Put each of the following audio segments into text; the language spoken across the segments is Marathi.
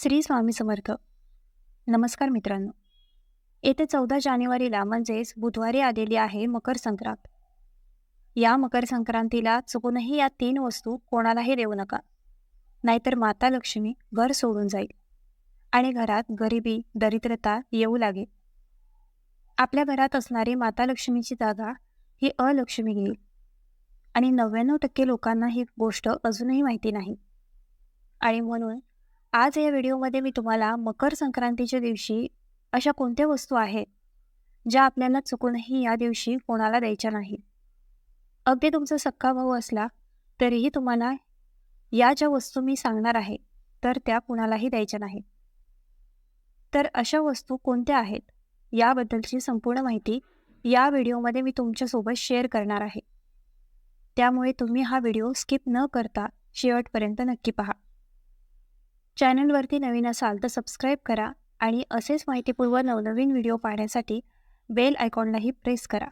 श्री स्वामी समर्थ. नमस्कार मित्रांनो. येत्या 14 जानेवारीला म्हणजेच बुधवारी आलेली आहे मकर संक्रांत. या मकर संक्रांतीला चुकूनही या 3 वस्तू कोणालाही देऊ नका. नाहीतर माता लक्ष्मी घर सोडून जाईल आणि घरात गरिबी, दरिद्रता येऊ लागेल. आपल्या घरात असणारी माता लक्ष्मीची जागा ही अलक्ष्मी घेईल आणि 99% लोकांना ही गोष्ट अजूनही माहिती नाही. आणि म्हणून आज या व्हिडिओमध्ये मी तुम्हाला मकर संक्रांतीच्या दिवशी अशा कोणत्या वस्तू आहेत ज्या आपल्याला चुकूनही या दिवशी कोणाला द्यायच्या नाही. अगदी तुमचा सख्खा भाऊ असला तरीही तुम्हाला या ज्या वस्तू मी सांगणार आहे तर त्या कुणालाही द्यायच्या नाहीत. तर अशा वस्तू कोणत्या आहेत याबद्दलची संपूर्ण माहिती या व्हिडिओमध्ये मी तुमच्यासोबत शेअर करणार आहे. त्यामुळे तुम्ही हा व्हिडिओ स्किप न करता शेवटपर्यंत नक्की पहा. चॅनलवरती नवीन असाल तर सबस्क्राईब करा आणि असेच माहितीपूर्व नवनवीन व्हिडिओ पाहण्यासाठी बेल आयकॉनलाही प्रेस करा.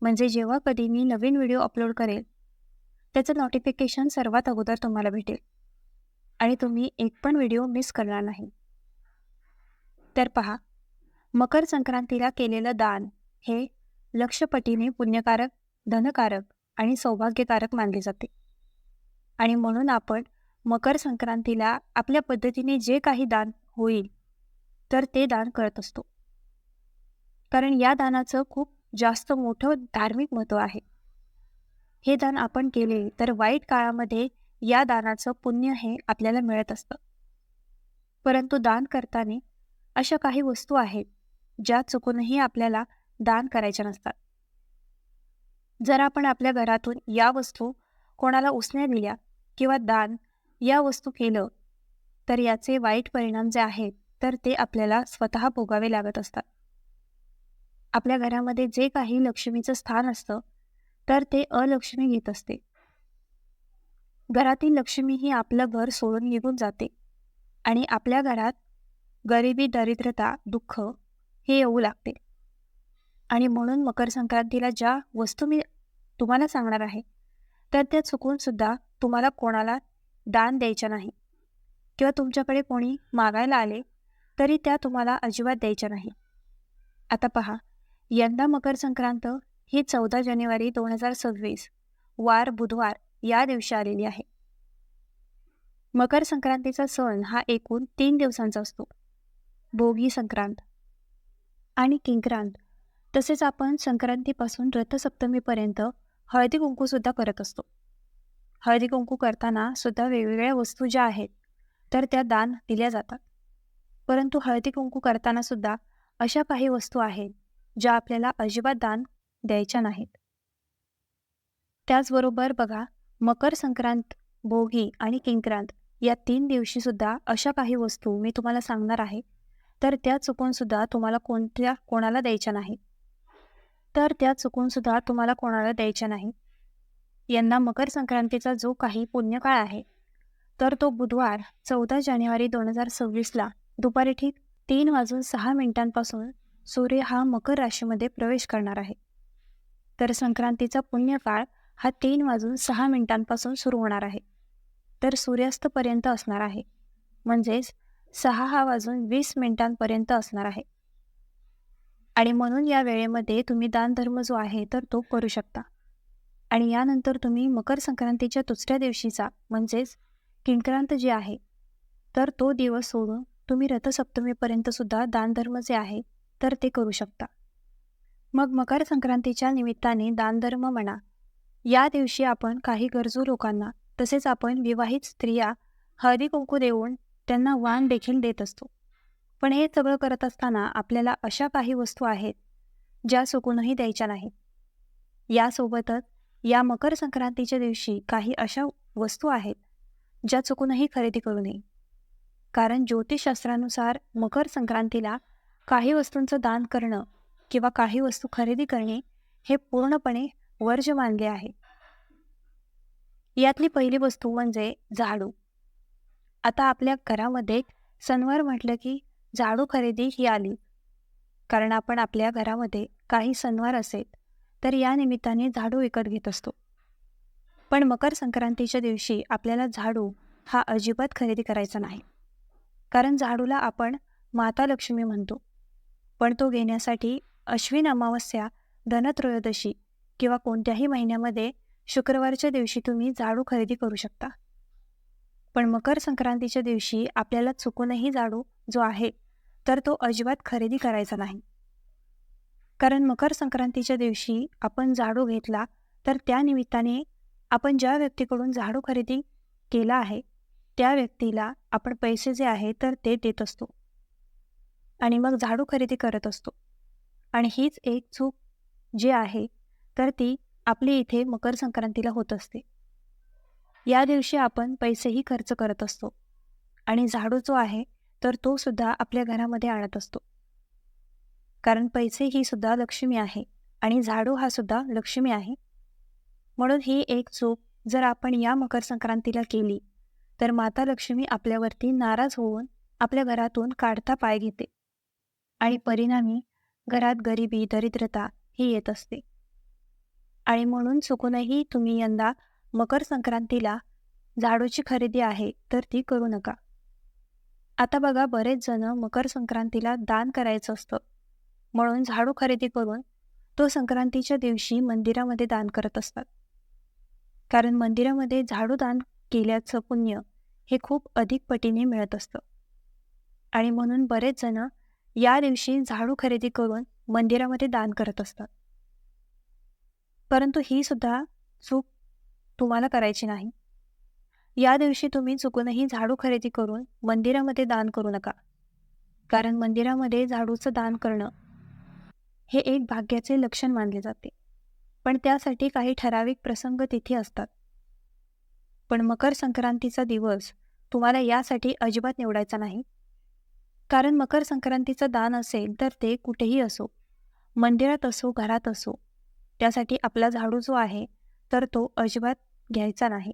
म्हणजे जेव्हा कधी मी नवीन व्हिडिओ अपलोड करेल त्याचं नोटिफिकेशन सर्वात अगोदर तुम्हाला भेटेल आणि तुम्ही एक पण व्हिडिओ मिस करणार नाही. तर पहा, मकर संक्रांतीला केलेलं दान हे लक्षपटीने पुण्यकारक, धनकारक आणि सौभाग्यकारक मानले जाते. आणि म्हणून आपण मकर संक्रांतीला आपल्या पद्धतीने जे काही दान होईल तर ते दान करत असतो. कारण या दानाचं खूप जास्त मोठं धार्मिक महत्त्व आहे. हे दान आपण केले तर वाईट काळामध्ये या दानाचं पुण्य हे आपल्याला मिळत असतं. परंतु दान करताना अशा काही वस्तू आहेत ज्या चुकूनही आपल्याला दान करायच्या नसतात. जर आपण आपल्या घरातून या वस्तू कोणाला उसण्या दिल्या किंवा दान या वस्तू केलं तर याचे वाईट परिणाम जे आहेत तर ते आपल्याला स्वतः भोगावे लागत असतात. आपल्या घरामध्ये जे काही लक्ष्मीचं स्थान असतं तर ते अलक्ष्मी घेत असते. घरातील लक्ष्मी ही आपलं घर सोडून निघून जाते आणि आपल्या घरात गरिबी, दरिद्रता, दुःख हे येऊ लागते. आणि म्हणून मकर संक्रांतीला ज्या वस्तू मी तुम्हाला सांगणार आहे तर त्या चुकून सुद्धा तुम्हाला कोणाला दान द्यायच्या नाही किंवा तुमच्याकडे कोणी मागायला आले तरी त्या तुम्हाला अजिबात द्यायच्या नाही. आता पहा, यंदा मकर संक्रांत ही 14 जानेवारी 2026 वार बुधवार या दिवशी आलेली आहे. मकर संक्रांतीचा सण हा एकूण 3 दिवसांचा असतो. भोगी संक्रांत आणि किंक्रांत. तसेच आपण संक्रांतीपासून रथसप्तमीपर्यंत हळदी कुंकू सुद्धा करत असतो. हळदी कुंकू करताना सुद्धा वेगवेगळ्या वस्तू ज्या आहेत तर त्या दान दिल्या जातात. परंतु हळदी कुंकू करताना सुद्धा अशा काही वस्तू आहेत ज्या आपल्याला अजिबात दान द्यायच्या नाहीत. त्याचबरोबर बघा, मकर संक्रांत, भोगी आणि किंक्रांत या 3 दिवशी सुद्धा अशा काही वस्तू मी तुम्हाला सांगणार आहे तर त्या चुकून सुद्धा तुम्हाला कोणाला द्यायच्या नाहीत. यंदा मकर संक्रांतीचा जो काही पुण्यकाळ आहे तर तो बुधवार 14 जानेवारी 2026ला दुपारी ठीक 3:06 सूर्य हा मकर राशीमध्ये प्रवेश करणार आहे. तर संक्रांतीचा पुण्यकाळ हा 3:06 सुरू होणार आहे तर सूर्यास्तपर्यंत असणार आहे. म्हणजेच 6:20 असणार आहे. आणि म्हणून या वेळेमध्ये तुम्ही दानधर्म जो आहे तर तो करू शकता. आणि यानंतर तुम्ही मकर संक्रांतीच्या दुसऱ्या दिवशीचा म्हणजेच किंक्रांत जे आहे तर तो दिवस सोडून तुम्ही रथसप्तमीपर्यंत सुद्धा दानधर्म जे आहे तर ते करू शकता. मग मकर संक्रांतीच्या निमित्ताने दानधर्म म्हणा, या दिवशी आपण काही गरजू लोकांना तसेच आपण विवाहित स्त्रिया हळदी कुंकू देऊन त्यांना वाण देखील देत असतो. पण हे सगळं करत असताना आपल्याला अशा काही वस्तू आहेत ज्या चुकूनही द्यायच्या नाहीत. यासोबतच या मकर संक्रांतीच्या दिवशी काही अशा वस्तू आहेत ज्या चुकूनही खरेदी करू नये. कारण ज्योतिषशास्त्रानुसार मकर संक्रांतीला काही वस्तूंचं दान करणं किंवा काही वस्तू खरेदी करणे हे पूर्णपणे वर्ज्य मानले आहे. यातली पहिली वस्तू म्हणजे झाडू. आता आपल्या घरामध्ये सणवार म्हटलं की झाडू खरेदी ही आली. कारण आपण आपल्या घरामध्ये काही सणवार असेल तर या निमित्ताने झाडू विकत घेत असतो. पण मकर संक्रांतीच्या दिवशी आपल्याला झाडू हा अजिबात खरेदी करायचा नाही. कारण झाडूला आपण माता लक्ष्मी म्हणतो. पण तो घेण्यासाठी अश्विन अमावस्या, धनत्रयोदशी किंवा कोणत्याही महिन्यामध्ये शुक्रवारच्या दिवशी तुम्ही झाडू खरेदी करू शकता. पण मकर संक्रांतीच्या दिवशी आपल्याला चुकूनही झाडू जो आहे तर तो अजिबात खरेदी करायचा नाही. कारण मकर संक्रांतीच्या दिवशी आपण झाडू घेतला तर त्या निमित्ताने आपण ज्या व्यक्तीकडून झाडू खरेदी केला आहे त्या व्यक्तीला आपण पैसे जे आहे तर ते देत असतो आणि मग झाडू खरेदी करत असतो. आणि हीच एक चूक जी आहे तर ती आपली इथे मकर संक्रांतीला होत असते. या दिवशी आपण पैसेही खर्च करत असतो आणि झाडू जो आहे तर तो सुद्धा आपल्या घरामध्ये आणत असतो. कारण पैसे ही सुद्धा लक्ष्मी आहे आणि झाडू हा सुद्धा लक्ष्मी आहे. म्हणून ही एक चूक जर आपण या मकर संक्रांतीला केली तर माता लक्ष्मी आपल्यावरती नाराज होऊन आपल्या घरातून काढता पाय घेते आणि परिणामी घरात गरिबी, दरिद्रता ही येत असते. आणि म्हणून चुकूनही तुम्ही यंदा मकर संक्रांतीला झाडूची खरेदी आहे तर ती करू नका. आता बघा, बरेच जण मकर संक्रांतीला दान करायचं असतं म्हणून झाडू खरेदी करून तो संक्रांतीच्या दिवशी मंदिरामध्ये दान करत असतात. कारण मंदिरामध्ये झाडू दान केल्याचं पुण्य हे खूप अधिक पटीने मिळत असतं आणि म्हणून बरेच जण या दिवशी झाडू खरेदी करून मंदिरामध्ये दान करत असतात. परंतु ही सुद्धा चूक तुम्हाला करायची नाही. या दिवशी तुम्ही चुकूनही झाडू खरेदी करून मंदिरामध्ये दान करू नका. कारण मंदिरामध्ये झाडूचं दान करणं हे एक भाग्याचे लक्षण मानले जाते. पण त्यासाठी काही ठराविक प्रसंग तिथे असतात. पण मकर संक्रांतीचा दिवस तुम्हाला यासाठी अजिबात निवडायचा नाही. कारण मकर संक्रांतीचं दान असेल तर ते कुठेही असो, मंदिरात असो, घरात असो, त्यासाठी आपला झाडू जो आहे तर तो अजिबात घ्यायचा नाही.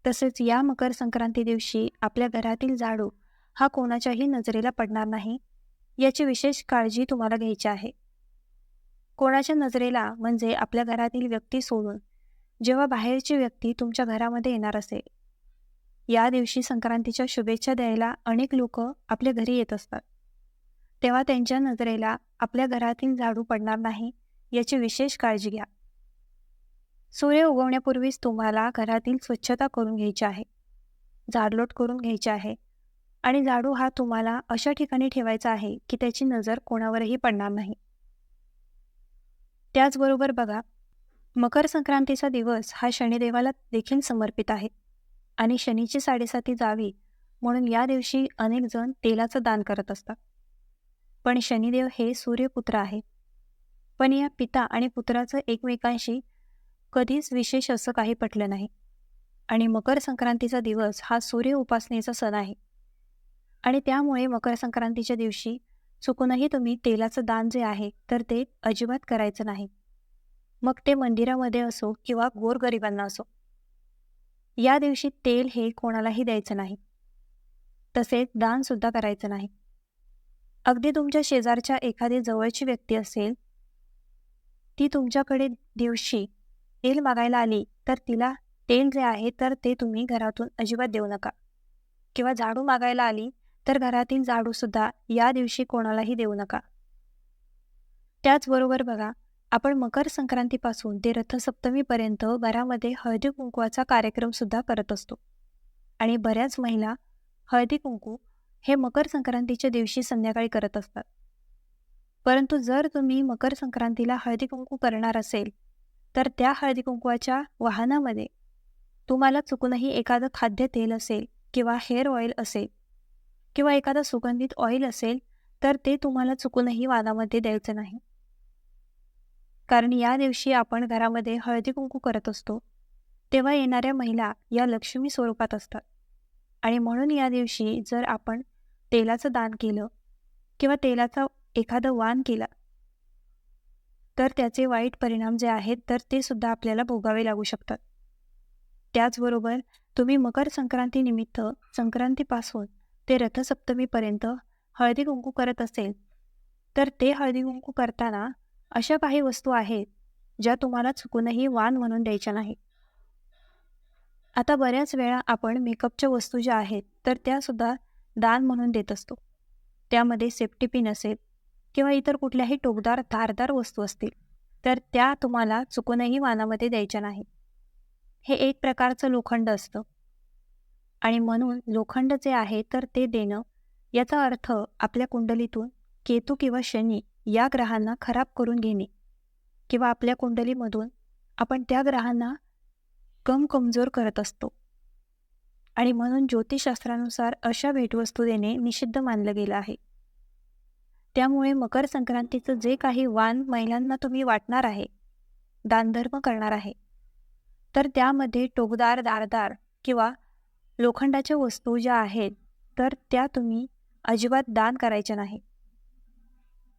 तसेच या मकर संक्रांती दिवशी आपल्या घरातील झाडू हा कोणाच्याही नजरेला पडणार नाही याची विशेष काळजी तुम्हाला घ्यायची आहे. कोणाच्या नजरेला म्हणजे आपल्या घरातील व्यक्ती सोडून जेव्हा बाहेरची व्यक्ती तुमच्या घरामध्ये येणार असेल, या दिवशी संक्रांतीच्या शुभेच्छा द्यायला अनेक लोक आपल्या घरी येत असतात, तेव्हा त्यांच्या नजरेला आपल्या घरातील झाडू पडणार नाही याची विशेष काळजी घ्या. सूर्य उगवण्यापूर्वीच तुम्हाला घरातील स्वच्छता करून घ्यायची आहे, झाडलोट करून घ्यायची आहे आणि झाडू हा तुम्हाला अशा ठिकाणी ठेवायचा आहे की त्याची नजर कोणावरही पडणार नाही. त्याचबरोबर बघा, मकर संक्रांतीचा दिवस हा शनिदेवाला देखील समर्पित आहे आणि शनीची साडेसाती जावी म्हणून या दिवशी अनेक जण तेलाचं दान करत असतात. पण शनिदेव हे सूर्यपुत्र आहे. पण या पिता आणि पुत्राचं एकमेकांशी कधीच विशेष असं काही पटलं नाही आणि मकर संक्रांतीचा दिवस हा सूर्य उपासनेचा सण आहे आणि त्यामुळे मकर संक्रांतीच्या दिवशी चुकूनही तुम्ही तेलाचं दान जे आहे तर ते अजिबात करायचं नाही. मग ते मंदिरामध्ये असो किंवा गोरगरिबांना असो. या दिवशी तेल हे कोणालाही द्यायचं नाही. तसेच दान सुद्धा करायचं नाही. अगदी तुमच्या शेजारच्या एखादी जवळची व्यक्ती असेल, ती तुमच्याकडे दिवशी तेल मागायला आली तर तिला तेल जे आहे तर ते तुम्ही घरातून अजिबात देऊ नका. किंवा झाडू मागायला आली तर घरातील झाडू सुद्धा या दिवशी कोणालाही देऊ नका. त्याचबरोबर बघा, आपण मकर संक्रांतीपासून ते रथसप्तमीपर्यंत घरामध्ये हळदी कुंकवाचा कार्यक्रम सुद्धा करत असतो आणि बऱ्याच महिला हळदी कुंकू हे मकर संक्रांतीच्या दिवशी संध्याकाळी करत असतात. परंतु जर तुम्ही मकर संक्रांतीला हळदी कुंकू करणार असेल तर त्या हळदी कुंकवाच्या वाहनामध्ये तुम्हाला चुकूनही एखादं खाद्यतेल असेल किंवा हेअर ऑइल असेल किंवा एखादं सुगंधित ऑइल असेल तर ते तुम्हाला चुकूनही वाहनामध्ये द्यायचं नाही. कारण या दिवशी आपण घरामध्ये हळदी कुंकू करत असतो तेव्हा येणाऱ्या महिला या लक्ष्मी स्वरूपात असतात आणि म्हणून या दिवशी जर आपण तेलाचं दान केलं किंवा तेलाचा एखादं वाण केला तर त्याचे वाईट परिणाम जे आहेत तर ते सुद्धा आपल्याला भोगावे लागू शकतात. त्याचबरोबर तुम्ही मकर संक्रांतीनिमित्त संक्रांतीपासून ते रथसप्तमीपर्यंत हळदी कुंकू करत असेल तर ते हळदी कुंकू करताना अशा काही वस्तू आहेत ज्या तुम्हाला चुकूनही वाण म्हणून द्यायच्या नाहीत. आता बऱ्याच वेळा आपण मेकअपच्या वस्तू ज्या आहेत तर त्यासुद्धा दान म्हणून देत असतो. त्यामध्ये सेफ्टी पिन असेल किंवा इतर कुठल्याही टोकदार धारदार वस्तू असतील तर त्या तुम्हाला चुकूनही वाणामध्ये द्यायच्या नाही. हे एक प्रकारचं लोखंड असतं आणि म्हणून लोखंड जे आहे तर ते देणं याचा अर्थ आपल्या कुंडलीतून केतू किंवा शनी या ग्रहांना खराब करून घेणे किंवा आपल्या कुंडलीमधून आपण त्या ग्रहांना कमजोर करत असतो. आणि म्हणून ज्योतिषशास्त्रानुसार अशा भेटवस्तू देणे निषिद्ध मानलं गेलं आहे. त्यामुळे मकर संक्रांतीचं जे काही वाण महिलांना तुम्ही वाटणार आहे, दानधर्म करणार आहे, तर त्यामध्ये टोकदार धारदार किंवा लोखंडाच्या वस्तू ज्या आहेत तर त्या तुम्ही अजिबात दान करायच्या नाही.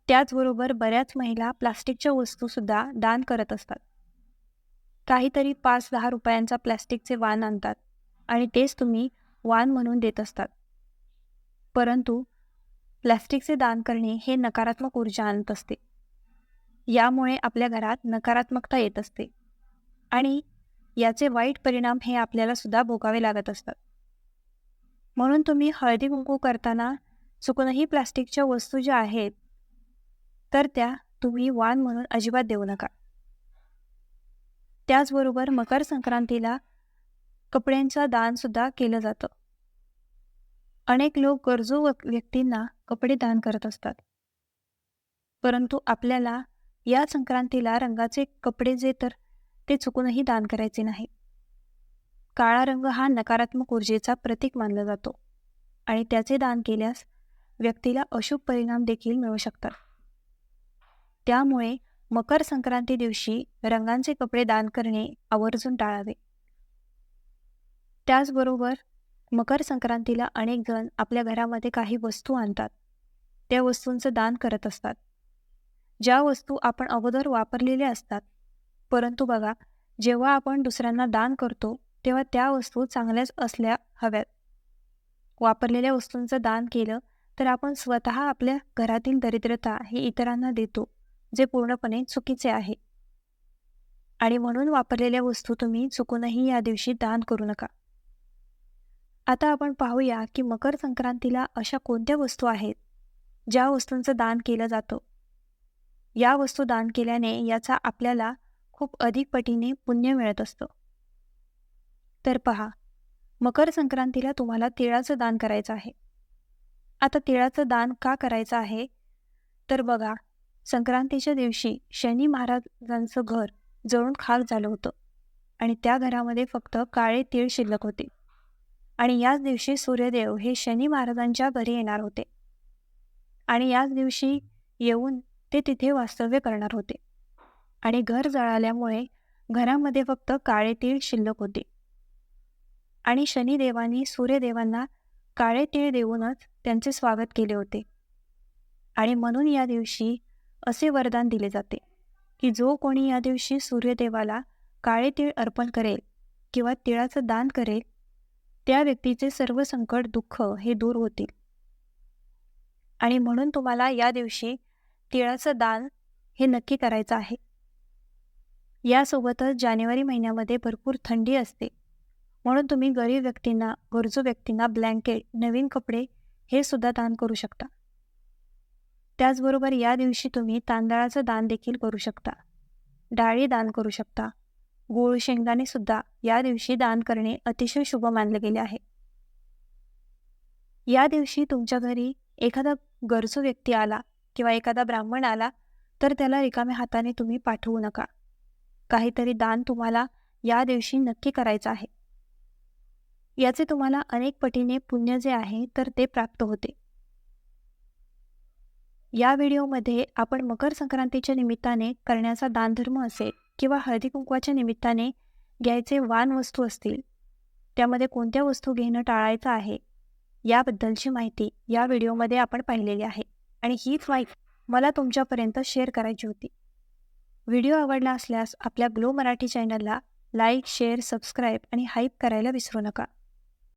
त्याचबरोबर बऱ्याच महिला प्लास्टिकच्या वस्तूसुद्धा दान करत असतात. काहीतरी 5-10 रुपयांचा प्लास्टिकचे वाण आणतात आणि तेच तुम्ही वाण म्हणून देत असतात. परंतु प्लास्टिकचे दान करणे हे नकारात्मक ऊर्जा आणत असते. यामुळे आपल्या घरात नकारात्मकता येत असते आणि याचे वाईट परिणाम हे आपल्याला सुद्धा भोगावे लागत असतात. म्हणून तुम्ही हळदी कुंकू करताना चुकूनही प्लास्टिकच्या वस्तू ज्या आहेत तर त्या तुम्ही वाण म्हणून अजिबात देऊ नका. त्याचबरोबर मकर संक्रांतीला कपड्यांचं दानसुद्धा केलं जातं. अनेक लोक गरजू व्यक्तींना कपडे दान करत असतात. परंतु आपल्याला या संक्रांतीला रंगाचे कपडे जे तर ते चुकूनही दान करायचे नाही. काळा रंग हा नकारात्मक ऊर्जेचा प्रतीक मानला जातो आणि त्याचे दान केल्यास व्यक्तीला अशुभ परिणाम देखील मिळू शकतात. त्यामुळे मकर संक्रांती दिवशी रंगांचे कपडे दान करणे आवर्जून टाळावे. त्याचबरोबर मकर संक्रांतीला अनेक जण आपल्या घरामध्ये काही वस्तू आणतात. त्या वस्तूंचं दान करत असतात. ज्या वस्तू आपण अगोदर वापरलेल्या असतात, परंतु बघा, जेव्हा आपण दुसऱ्यांना दान करतो तेव्हा त्या वस्तू चांगल्याच असल्या हव्यात. वापरलेल्या वस्तूंचं दान केलं तर आपण स्वतः आपल्या घरातील दरिद्रता हे इतरांना देतो, जे पूर्णपणे चुकीचे आहे. आणि म्हणून वापरलेल्या वस्तू तुम्ही चुकूनही या दिवशी दान करू नका. आता आपण पाहूया की मकर संक्रांतीला अशा कोणत्या वस्तू आहेत ज्या वस्तूंचं दान केलं जातं. या वस्तू दान केल्याने याचा आपल्याला खूप अधिक पटीने पुण्य मिळत असतं. तर पहा, मकर संक्रांतीला तुम्हाला तिळाचं दान करायचं आहे. आता तिळाचं दान का करायचं आहे तर बघा, संक्रांतीच्या दिवशी शनी महाराजांचं घर जळून खाक झालं होतं आणि त्या घरामध्ये फक्त काळे तीळ शिल्लक होते. आणि याच दिवशी सूर्यदेव हे शनी महाराजांच्या घरी येणार होते आणि याच दिवशी येऊन ते तिथे वास्तव्य करणार होते. आणि घर जळाल्यामुळे घरामध्ये फक्त काळे तीळ शिल्लक होते आणि शनिदेवांनी सूर्यदेवांना काळे तीळ देऊनच त्यांचे स्वागत केले होते. आणि म्हणून या दिवशी असे वरदान दिले जाते की जो कोणी या दिवशी सूर्यदेवाला काळे तीळ अर्पण करेल किंवा तिळाचं दान करेल त्या व्यक्तीचे सर्व संकट दुःख हे दूर होतील. आणि म्हणून तुम्हाला या दिवशी तिळाचं दान हे नक्की करायचं आहे. यासोबतच जानेवारी महिन्यामध्ये भरपूर थंडी असते, म्हणून तुम्ही गरीब व्यक्तींना, गरजू व्यक्तींना ब्लँकेट, नवीन कपडे हे सुद्धा दान करू शकता. त्याचबरोबर या दिवशी तुम्ही तांदळाचं दान देखील करू शकता, डाळी दान करू शकता, गूळ शेंगदाणे सुद्धा या दिवशी दान करणे अतिशय शुभ मानले गेले आहे. या दिवशी तुमच्या घरी एखादा गरजू व्यक्ती आला किंवा एखादा ब्राह्मण आला तर त्याला रिकाम्या हाताने तुम्ही पाठवू नका. काहीतरी दान तुम्हाला या दिवशी नक्की करायचं आहे. याचे तुम्हाला अनेक पटीने पुण्य जे आहे तर ते प्राप्त होते. या व्हिडिओमध्ये आपण मकर संक्रांतीच्या निमित्ताने करण्याचा दानधर्म असेल किंवा हळदी कुंकवाच्या निमित्ताने घ्यायचे वाण वस्तू असतील, त्यामध्ये कोणत्या वस्तू घेणं टाळायचं आहे याबद्दलची माहिती या व्हिडिओमध्ये आपण पाहिलेली आहे आणि हीच माहिती मला तुमच्यापर्यंत शेअर करायची होती. व्हिडिओ आवडला असल्यास आपल्या ग्लो मराठी चॅनलला लाईक, शेअर, सबस्क्राईब आणि हाईप करायला विसरू नका.